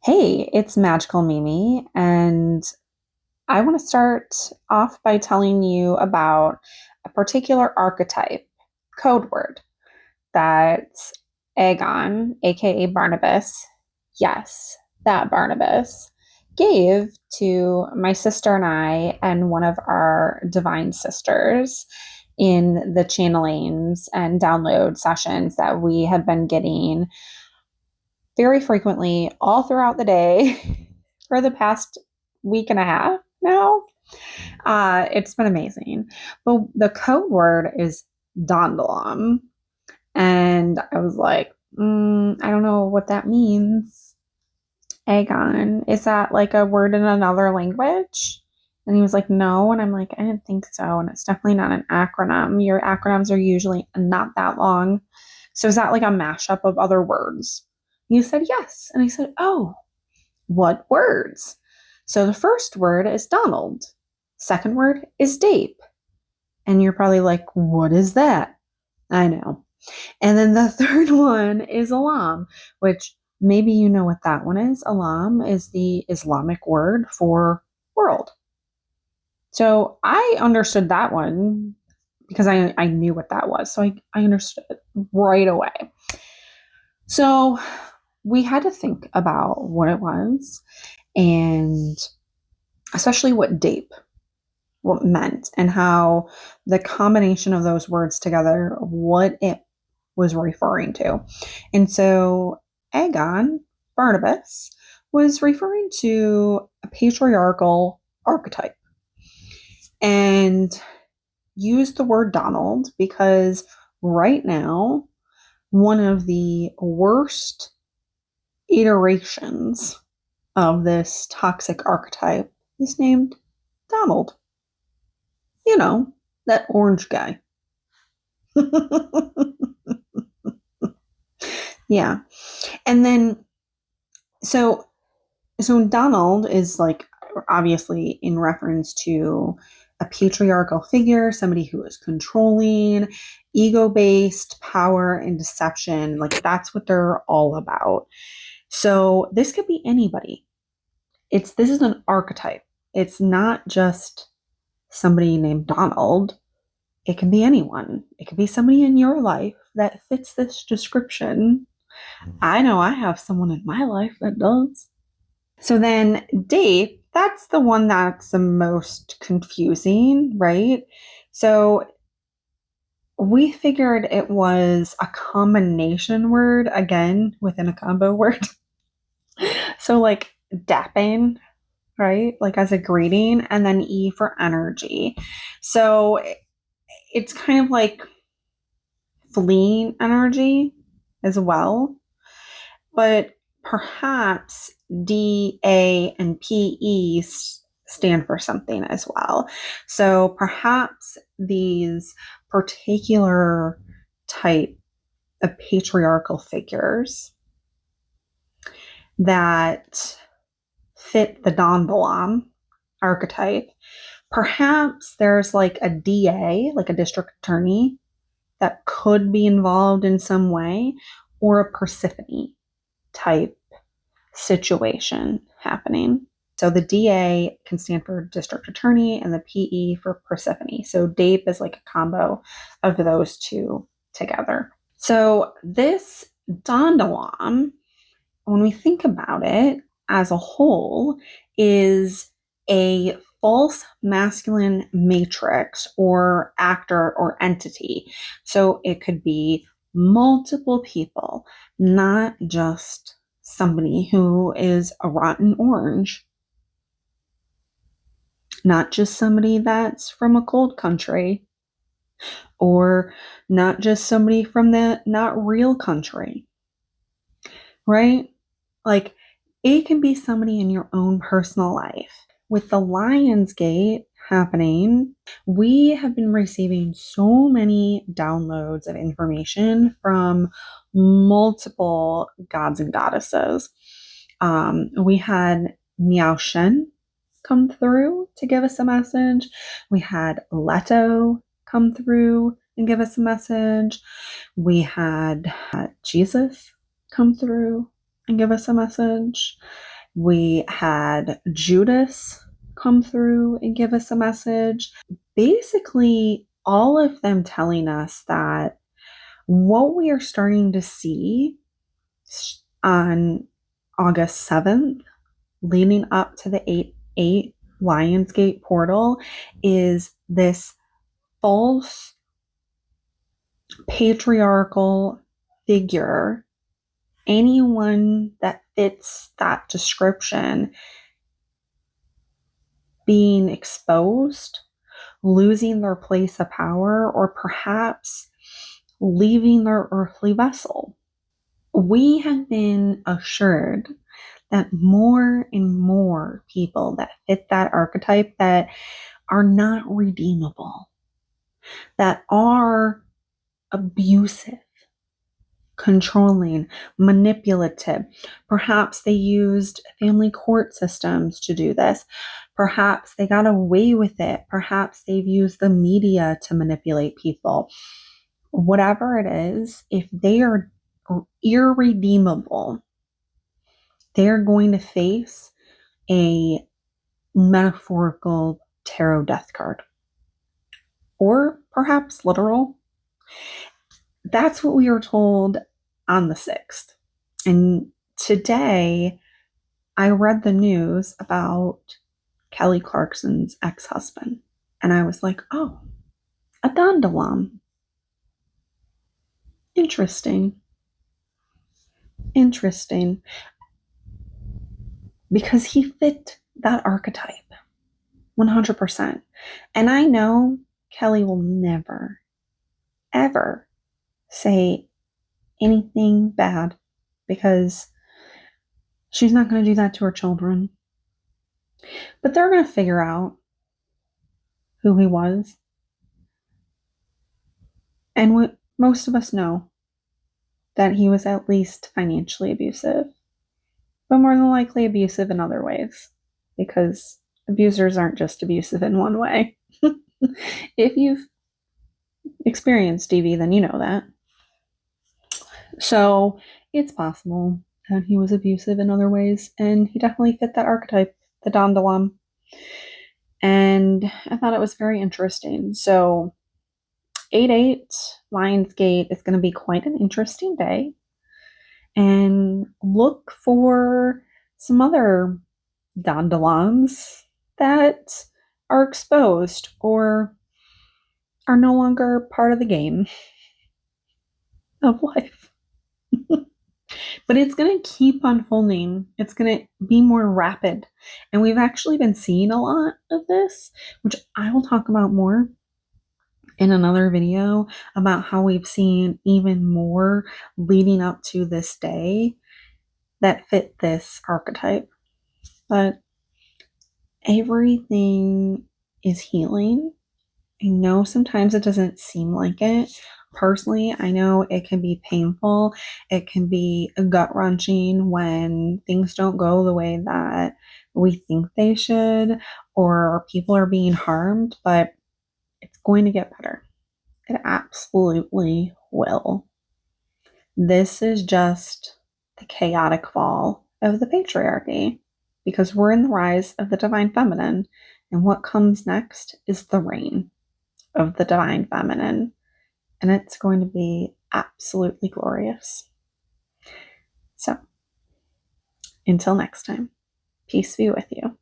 Hey, it's Magical Mimi, and I want to start off by telling you about a particular archetype, code word, that Aegon, aka Barnabas, yes, that Barnabas, gave to my sister and I and one of our divine sisters in the channelings and download sessions that we have been getting very frequently all throughout the day for the past week and a half now. It's been amazing. But the code word is Dondalam. And I was like, I don't know what that means. Aegon, is that like a word in another language? And he was like, no. And I'm like, I didn't think so. And it's definitely not an acronym. Your acronyms are usually not that long. So is that like a mashup of other words? And he said, yes. And I said, oh, what words? So the first word is Donald. Second word is Dape. And you're probably like, what is that? I know. And then the third one is Alam, which maybe you know what that one is. Alam is the Islamic word for world. So I understood that one because I knew what that was. So I understood it right away. So we had to think about what it was and especially what DAPE, what meant, and how the combination of those words together, what it was referring to. And so Aegon, Barnabas, was referring to a patriarchal archetype and used the word Donald because right now, one of the worst iterations of this toxic archetype is named Donald. You know, that orange guy. Yeah. And then so Donald is like obviously in reference to a patriarchal figure, somebody who is controlling, ego-based power and deception. Like that's what they're all about. So this could be anybody. This is an archetype. It's not just somebody named Donald. It can be anyone. It could be somebody in your life that fits this description. I know I have someone in my life that does. So then date, that's the one that's the most confusing, right? So we figured it was a combination word, again, within a combo word. So like dapping, right? Like as a greeting, and then E for energy. So it's kind of like fleeing energy as well, but perhaps D, A, and P, E stand for something as well. So perhaps these particular type of patriarchal figures that fit the Dondalam archetype, perhaps there's like a DA, like a district attorney, that could be involved in some way, or a Persephone type situation happening. So the DA can stand for district attorney and the PE for Persephone. So DAPE is like a combo of those two together. So this Dondalam, when we think about it as a whole, is a false masculine matrix or actor or entity. So it could be multiple people, not just somebody who is a rotten orange, not just somebody that's from a cold country, or not just somebody from the not real country, right? Like it can be somebody in your own personal life. With the Lionsgate happening, we have been receiving so many downloads of information from multiple gods and goddesses. We had Miao Shen come through to give us a message. We had Leto come through and give us a message. We had Jesus come through and give us a message. We had Judas come through and give us a message. Basically, all of them telling us that what we are starting to see on August 7th, leading up to the 8/8 Lionsgate portal, is this false patriarchal figure. Anyone that fits that description being exposed, losing their place of power, or perhaps leaving their earthly vessel. We have been assured that more and more people that fit that archetype that are not redeemable, that are abusive, controlling, manipulative. Perhaps they used family court systems to do this. Perhaps they got away with it. Perhaps they've used the media to manipulate people. Whatever it is, if they are irredeemable, they're going to face a metaphorical tarot death card, or perhaps literal. That's what we were told on the 6th. And today, I read the news about Kelly Clarkson's ex-husband. And I was like, oh, a Dondalam. Interesting. Interesting. Because he fit that archetype 100%. And I know Kelly will never, ever say anything bad because she's not going to do that to her children. But they're going to figure out who he was. And what most of us know, that he was at least financially abusive, but more than likely abusive in other ways, because abusers aren't just abusive in one way. If you've experienced DV, then you know that. So it's possible that he was abusive in other ways, and he definitely fit that archetype, the Dondalam. And I thought it was very interesting. So 8/8 Lionsgate is going to be quite an interesting day. And look for some other Dondalams that are exposed or are no longer part of the game of life. But it's going to keep unfolding. It's going to be more rapid. And we've actually been seeing a lot of this, which I will talk about more in another video, about how we've seen even more leading up to this day that fit this archetype. But everything is healing. I know sometimes it doesn't seem like it. Personally, I know it can be painful. It can be gut wrenching when things don't go the way that we think they should, or people are being harmed, but it's going to get better. It absolutely will. This is just the chaotic fall of the patriarchy, because we're in the rise of the divine feminine, and what comes next is the reign of the divine feminine, and it's going to be absolutely glorious. So, until next time, peace be with you.